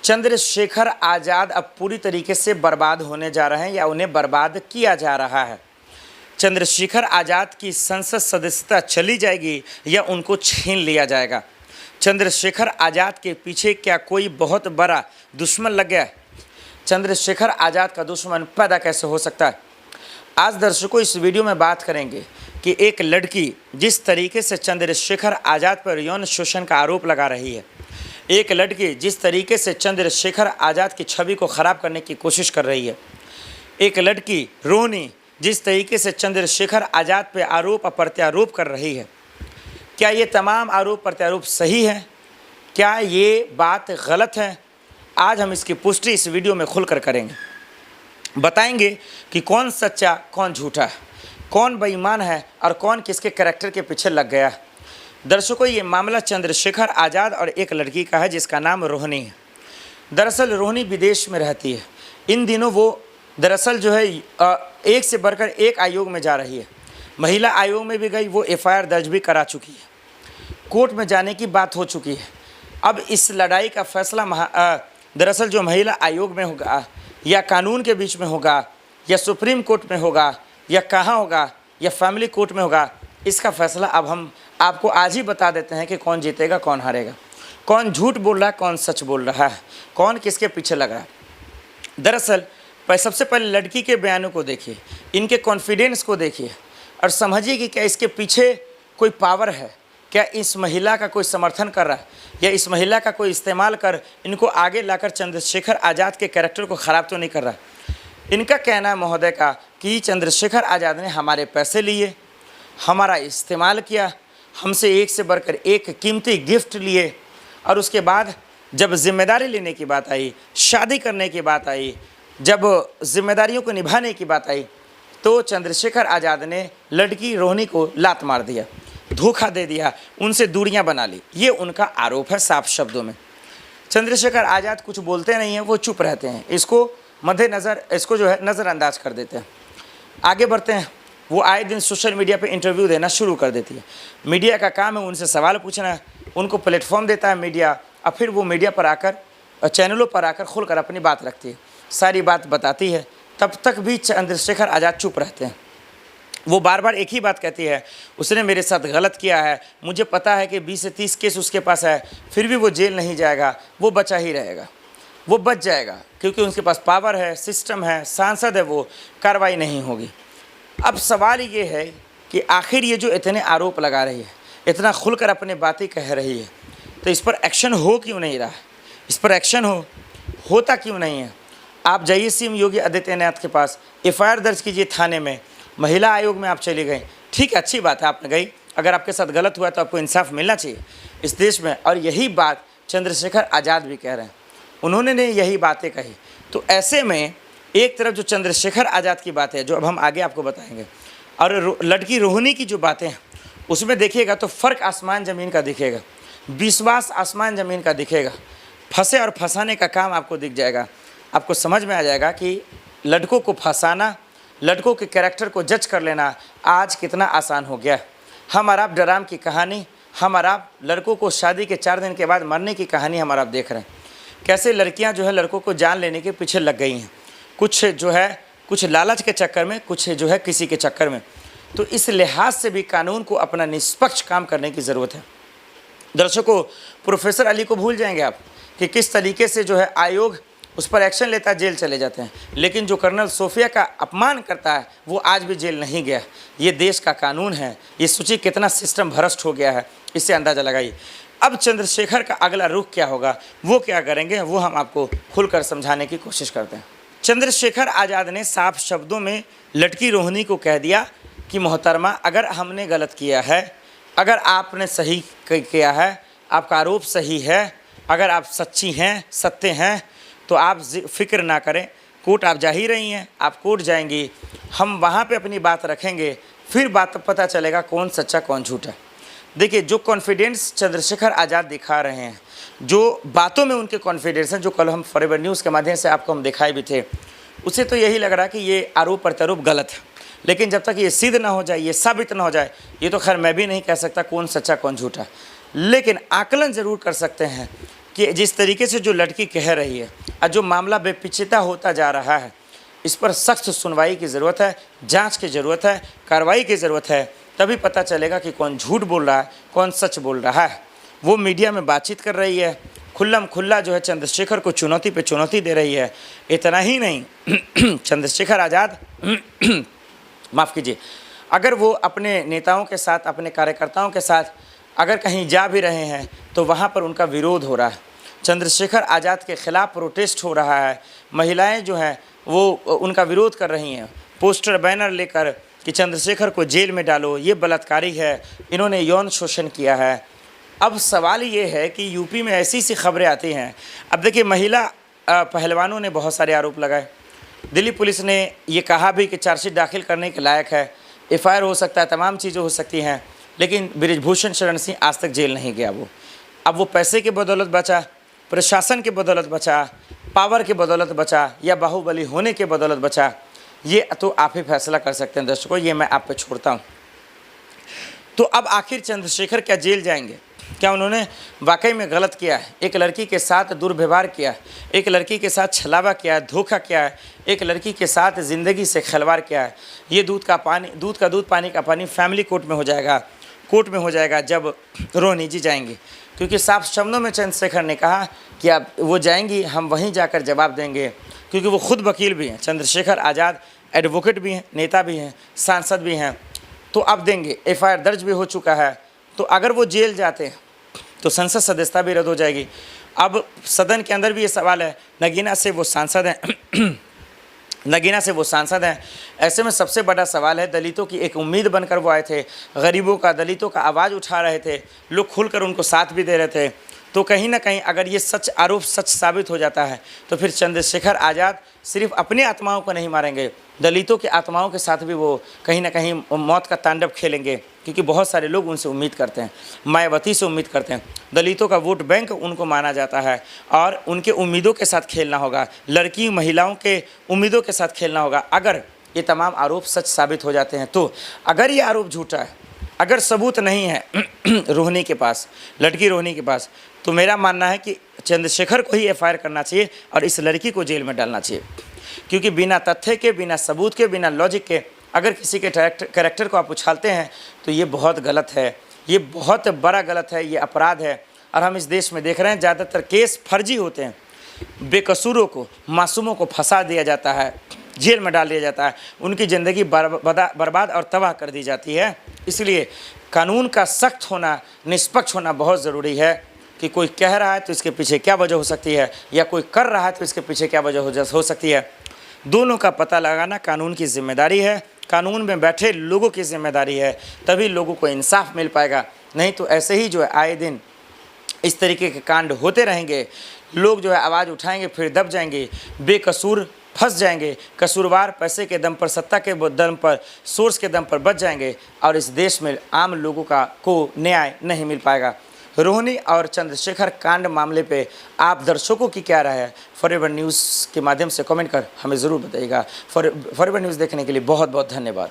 चंद्रशेखर आज़ाद अब पूरी तरीके से बर्बाद होने जा रहे हैं या उन्हें बर्बाद किया जा रहा है। चंद्रशेखर आज़ाद की संसद सदस्यता चली जाएगी या उनको छीन लिया जाएगा। चंद्रशेखर आज़ाद के पीछे क्या कोई बहुत बड़ा दुश्मन लग गया है? चंद्रशेखर आज़ाद का दुश्मन पैदा कैसे हो सकता है? आज दर्शकों इस वीडियो में बात करेंगे कि एक लड़की जिस तरीके से चंद्रशेखर आज़ाद पर यौन शोषण का आरोप लगा रही है, एक लड़की जिस तरीके से चंद्रशेखर आज़ाद की छवि को ख़राब करने की कोशिश कर रही है, एक लड़की रोनी जिस तरीके से चंद्रशेखर आज़ाद पर आरोप प्रत्यारोप कर रही है, क्या ये तमाम आरोप प्रत्यारोप सही है? क्या ये बात गलत है? आज हम इसकी पुष्टि इस वीडियो में खुलकर करेंगे। बताएंगे कि कौन सच्चा कौन झूठा है, कौन बेईमान है और कौन किसके कैरेक्टर के पीछे लग गया है। दर्शकों, ये मामला चंद्रशेखर आज़ाद और एक लड़की का है जिसका नाम रोहिणी है। दरअसल रोहिणी विदेश में रहती है। इन दिनों वो दरअसल जो है एक से बढ़कर एक आयोग में जा रही है। महिला आयोग में भी गई, वो एफआईआर दर्ज भी करा चुकी है, कोर्ट में जाने की बात हो चुकी है। अब इस लड़ाई का फैसला दरअसल जो महिला आयोग में होगा या कानून के बीच में होगा या सुप्रीम कोर्ट में होगा या कहाँ होगा या फैमिली कोर्ट में होगा, इसका फैसला अब हम आपको आज ही बता देते हैं कि कौन जीतेगा कौन हारेगा, कौन झूठ बोल रहा है कौन सच बोल रहा है, कौन किसके पीछे लग रहा है। दरअसल सबसे पहले लड़की के बयानों को देखिए, इनके कॉन्फिडेंस को देखिए और समझिए कि क्या इसके पीछे कोई पावर है, क्या इस महिला का कोई समर्थन कर रहा है या इस महिला का कोई इस्तेमाल कर इनको आगे लाकर चंद्रशेखर आज़ाद के कैरेक्टर को ख़राब तो नहीं कर रहा है। इनका कहना है महोदय का कि चंद्रशेखर आज़ाद ने हमारे पैसे लिए, हमारा इस्तेमाल किया, हमसे एक से बढ़कर एक कीमती गिफ्ट लिए और उसके बाद जब जिम्मेदारी लेने की बात आई, शादी करने की बात आई, जब जिम्मेदारियों को निभाने की बात आई तो चंद्रशेखर आज़ाद ने लड़की रोहिणी को लात मार दिया, धोखा दे दिया, उनसे दूरियां बना ली। ये उनका आरोप है साफ शब्दों में। चंद्रशेखर आज़ाद कुछ बोलते नहीं हैं, वो चुप रहते हैं, इसको मद्देनज़र इसको जो है नज़रअंदाज कर देते हैं। आगे बढ़ते हैं। वो आए दिन सोशल मीडिया पे इंटरव्यू देना शुरू कर देती है। मीडिया का काम है उनसे सवाल पूछना, उनको प्लेटफॉर्म देता है मीडिया और फिर वो मीडिया पर आकर चैनलों पर आकर खुलकर अपनी बात रखती है, सारी बात बताती है। तब तक भी चंद्रशेखर आज़ाद चुप रहते हैं। वो बार बार एक ही बात कहती है, उसने मेरे साथ गलत किया है, मुझे पता है कि 20 से 30 केस उसके पास है, फिर भी वो जेल नहीं जाएगा, वो बचा ही रहेगा, वो बच जाएगा क्योंकि उनके पास पावर है, सिस्टम है, सांसद है, वो कार्रवाई नहीं होगी। अब सवाल ये है कि आखिर ये जो इतने आरोप लगा रही है, इतना खुलकर अपनी बातें कह रही है, तो इस पर एक्शन हो क्यों नहीं रहा है? इस पर एक्शन होता क्यों नहीं है? आप जाइए सीएम योगी आदित्यनाथ के पास, एफआईआर दर्ज कीजिए थाने में, महिला आयोग में आप चली गई, ठीक है, अच्छी बात है आपने गई, अगर आपके साथ गलत हुआ तो आपको इंसाफ मिलना चाहिए इस देश में। और यही बात चंद्रशेखर आज़ाद भी कह रहे हैं, उन्होंने यही बातें कही। तो ऐसे में एक तरफ जो चंद्रशेखर आज़ाद की बात है जो अब हम आगे आपको बताएंगे, और लड़की रोहिणी की जो बातें हैं उसमें देखिएगा तो फ़र्क आसमान ज़मीन का दिखेगा, विश्वास आसमान ज़मीन का दिखेगा। फंसे और फंसाने का काम आपको दिख जाएगा, आपको समझ में आ जाएगा कि लड़कों को फंसाना, लड़कों के कैरेक्टर को जज कर लेना आज कितना आसान हो गया है। हम और आप डराम की कहानी, हम और आप लड़कों को शादी के 4 दिन के बाद मरने की कहानी हम और आप देख रहे हैं। कैसे लड़कियां जो है लड़कों को जान लेने के पीछे लग गई हैं, कुछ जो है कुछ लालच के चक्कर में, कुछ जो है किसी के चक्कर में। तो इस लिहाज से भी कानून को अपना निष्पक्ष काम करने की ज़रूरत है। दर्शकों, प्रोफेसर अली को भूल जाएंगे आप कि किस तरीके से जो है आयोग उस पर एक्शन लेता है, जेल चले जाते हैं, लेकिन जो कर्नल सोफिया का अपमान करता है वो आज भी जेल नहीं गया। ये देश का कानून है, ये सोचिए कितना सिस्टम भ्रष्ट हो गया है, इससे अंदाज़ा लगाइए। अब चंद्रशेखर का अगला रुख क्या होगा, वो क्या करेंगे, वो हम आपको खुलकर समझाने की कोशिश करते हैं। चंद्रशेखर आज़ाद ने साफ शब्दों में लड़की रोहिणी को कह दिया कि मोहतरमा, अगर हमने गलत किया है, अगर आपने सही किया है, आपका आरोप सही है, अगर आप सच्ची हैं, सत्य हैं, तो आप फिक्र ना करें, कोर्ट आप जा ही रही हैं, आप कोर्ट जाएंगी, हम वहाँ पे अपनी बात रखेंगे, फिर बात पता चलेगा कौन सच्चा कौन झूठा। देखिए, जो कॉन्फिडेंस चंद्रशेखर आज़ाद दिखा रहे हैं, जो बातों में उनके कॉन्फिडेंस हैं, जो कल हम फॉरएवर न्यूज़ के माध्यम से आपको हम दिखाए भी थे, उससे तो यही लग रहा कि ये आरोप प्रत्यारोप गलत है। लेकिन जब तक ये सिद्ध ना हो जाए, ये साबित ना हो जाए, ये तो खैर मैं भी नहीं कह सकता कौन सच्चा कौन झूठा, लेकिन आकलन ज़रूर कर सकते हैं कि जिस तरीके से जो लड़की कह रही है और जो मामला बेपिचता होता जा रहा है, इस पर सख्त सुनवाई की ज़रूरत है, जांच की ज़रूरत है, कार्रवाई की ज़रूरत है। तभी पता चलेगा कि कौन झूठ बोल रहा है, कौन सच बोल रहा है। वो मीडिया में बातचीत कर रही है, खुल्लम खुल्ला जो है चंद्रशेखर को चुनौती पे चुनौती दे रही है। इतना ही नहीं चंद्रशेखर आज़ाद माफ़ कीजिए, अगर वो अपने नेताओं के साथ, अपने कार्यकर्ताओं के साथ अगर कहीं जा भी रहे हैं तो वहाँ पर उनका विरोध हो रहा है। चंद्रशेखर आज़ाद के ख़िलाफ़ प्रोटेस्ट हो रहा है। महिलाएं जो हैं वो उनका विरोध कर रही हैं, पोस्टर बैनर लेकर कि चंद्रशेखर को जेल में डालो, ये बलात्कारी है, इन्होंने यौन शोषण किया है। अब सवाल ये है कि यूपी में ऐसी सी खबरें आती हैं। अब देखिए, महिला पहलवानों ने बहुत सारे आरोप लगाए। दिल्ली पुलिस ने ये कहा भी कि चार्जशीट दाखिल करने के लायक है, एफआईआर हो सकता है, तमाम चीज़ें हो सकती हैं, लेकिन बृजभूषण शरण सिंह आज तक जेल नहीं गया। अब वो पैसे के बदौलत बचा, प्रशासन के बदौलत बचा, पावर के बदौलत बचा, या बाहुबली होने के बदौलत बचा, ये तो आप ही फैसला कर सकते हैं दर्शकों, ये मैं आप पे छोड़ता हूँ। तो अब आखिर चंद्रशेखर क्या जेल जाएंगे? क्या उन्होंने वाकई में गलत किया है? एक लड़की के साथ दुर्व्यवहार किया, एक लड़की के साथ छलावा किया है, धोखा किया है, एक लड़की के साथ ज़िंदगी से खिलवाड़ किया है। ये दूध का दूध पानी का पानी फैमिली कोर्ट में हो जाएगा जब रोहिणी जी जाएंगी, क्योंकि साफ शब्दों में चंद्रशेखर ने कहा कि अब वो जाएंगी, हम वहीं जाकर जवाब देंगे, क्योंकि वो खुद वकील भी हैं। चंद्रशेखर आज़ाद एडवोकेट भी हैं, नेता भी हैं, सांसद भी हैं। तो अब देंगे, एफआईआर दर्ज भी हो चुका है। तो अगर वो जेल जाते हैं तो संसद सदस्यता भी रद्द हो जाएगी। अब सदन के अंदर भी ये सवाल है, नगीना से वो सांसद हैं नगीना से वो सांसद हैं। ऐसे में सबसे बड़ा सवाल है, दलितों की एक उम्मीद बनकर वो आए थे, गरीबों का, दलितों का आवाज़ उठा रहे थे, लोग खुलकर उनको साथ भी दे रहे थे। तो कहीं ना कहीं अगर ये आरोप सच साबित हो जाता है तो फिर चंद्रशेखर आज़ाद सिर्फ अपनी आत्माओं को नहीं मारेंगे, दलितों की आत्माओं के साथ भी वो कहीं ना कहीं मौत का तांडव खेलेंगे, क्योंकि बहुत सारे लोग उनसे उम्मीद करते हैं, मायावती से उम्मीद करते हैं। दलितों का वोट बैंक उनको माना जाता है और उनके उम्मीदों के साथ खेलना होगा, लड़की महिलाओं के उम्मीदों के साथ खेलना होगा। अगर ये तमाम आरोप सच साबित हो जाते हैं, तो अगर ये आरोप झूठा है, अगर सबूत नहीं है रोहिणी के पास, लड़की रोहिणी के पास, तो मेरा मानना है कि चंद्रशेखर को ही एफआईआर करना चाहिए और इस लड़की को जेल में डालना चाहिए। क्योंकि बिना तथ्य के, बिना सबूत के, बिना लॉजिक के अगर किसी के कैरेक्टर को आप उछालते हैं तो ये बहुत गलत है, ये बहुत बड़ा गलत है, ये अपराध है। और हम इस देश में देख रहे हैं ज़्यादातर केस फर्जी होते हैं, बेकसूरों को, मासूमों को फंसा दिया जाता है, जेल में डाल दिया जाता है, उनकी ज़िंदगी बर्बाद और तबाह कर दी जाती है। इसलिए कानून का सख्त होना, निष्पक्ष होना बहुत ज़रूरी है कि कोई कह रहा है तो इसके पीछे क्या वजह हो सकती है, या कोई कर रहा है तो इसके पीछे क्या वजह हो सकती है। दोनों का पता लगाना कानून की जिम्मेदारी है, कानून में बैठे लोगों की जिम्मेदारी है, तभी लोगों को इंसाफ मिल पाएगा। नहीं तो ऐसे ही जो है आए दिन इस तरीके के कांड होते रहेंगे, लोग जो है आवाज़ उठाएंगे फिर दब जाएंगे, बेकसूर फंस जाएंगे, कसूरवार पैसे के दम पर, सत्ता के दम पर, सोर्स के दम पर बच जाएंगे और इस देश में आम लोगों को न्याय नहीं मिल पाएगा। रोहिणी और चंद्रशेखर कांड मामले पे आप दर्शकों की क्या राय है, फॉरएवर न्यूज़ के माध्यम से कमेंट कर हमें ज़रूर बताइएगा। फॉरएवर न्यूज़ देखने के लिए बहुत बहुत धन्यवाद।